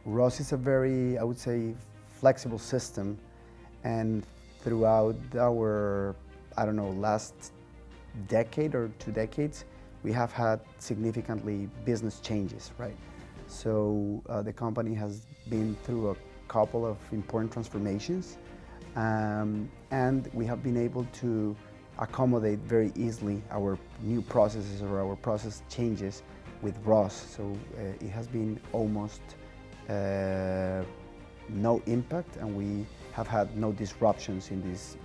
ROS is a very, I would say, flexible system, and throughout our, I don't know, last decade or 2 decades, we have had significantly business changes, right? So the company has been through a couple of important transformations, and we have been able to accommodate very easily our new processes or our process changes with ROS. So it has been almost no impact, and we have had no disruptions in these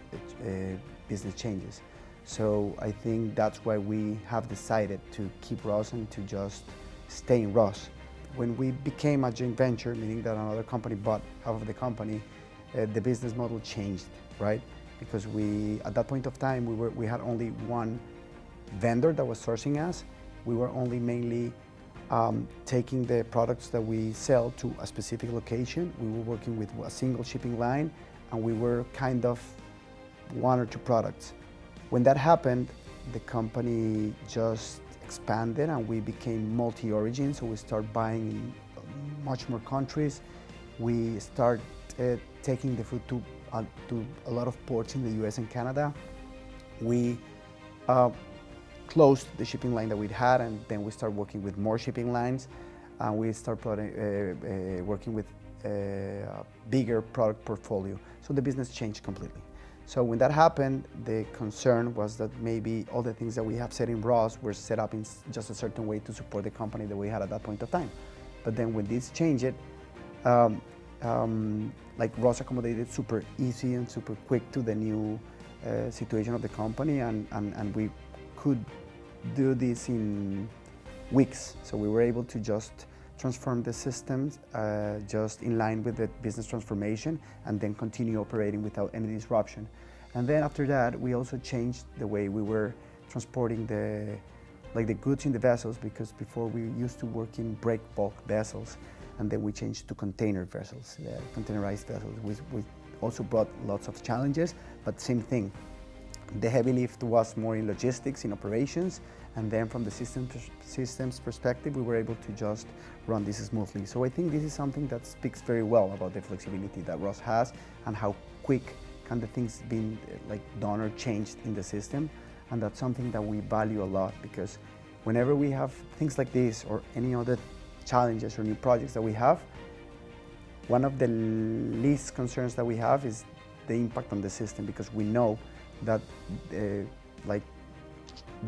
business changes. So I think that's why we have decided to keep ROS and to just stay in ROS. When we became a joint venture, meaning that another company bought half of the company, the business model changed, right? Because at that point of time, we had only one vendor that was sourcing us. We were only mainly taking the products that we sell to a specific location. We were working with a single shipping line, and we were kind of 1 or 2 products. When that happened, the company just expanded and we became multi-origin, so we started buying in much more countries. We started taking the food to a lot of ports in the US and Canada. We closed the shipping line that we'd had, and then we started working with more shipping lines, and we started working with a bigger product portfolio. So the business changed completely. So when that happened, the concern was that maybe all the things that we have set in ROS were set up in just a certain way to support the company that we had at that point of time. But then when this changed, like ROS accommodated super easy and super quick to the new situation of the company, and we could do this in weeks. So we were able to just transform the systems just in line with the business transformation, and then continue operating without any disruption. And then after that, we also changed the way we were transporting the goods in the vessels, because before we used to work in break bulk vessels, and then we changed to container vessels, containerized vessels. We also brought lots of challenges, but same thing. The heavy lift was more in logistics, in operations, and then from the systems perspective, we were able to just run this smoothly. So I think this is something that speaks very well about the flexibility that ROS has, and how quick can the things be done or changed in the system. And that's something that we value a lot, because whenever we have things like this or any other challenges or new projects that we have, one of the least concerns that we have is the impact on the system, because we know that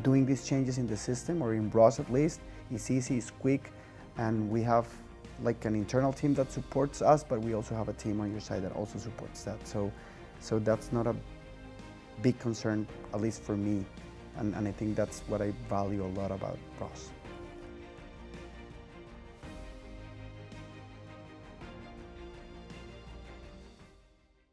doing these changes in the system, or in ROS at least, is easy, is quick, and we have an internal team that supports us, but we also have a team on your side that also supports that. So that's not a big concern, at least for me, and I think that's what I value a lot about ROS.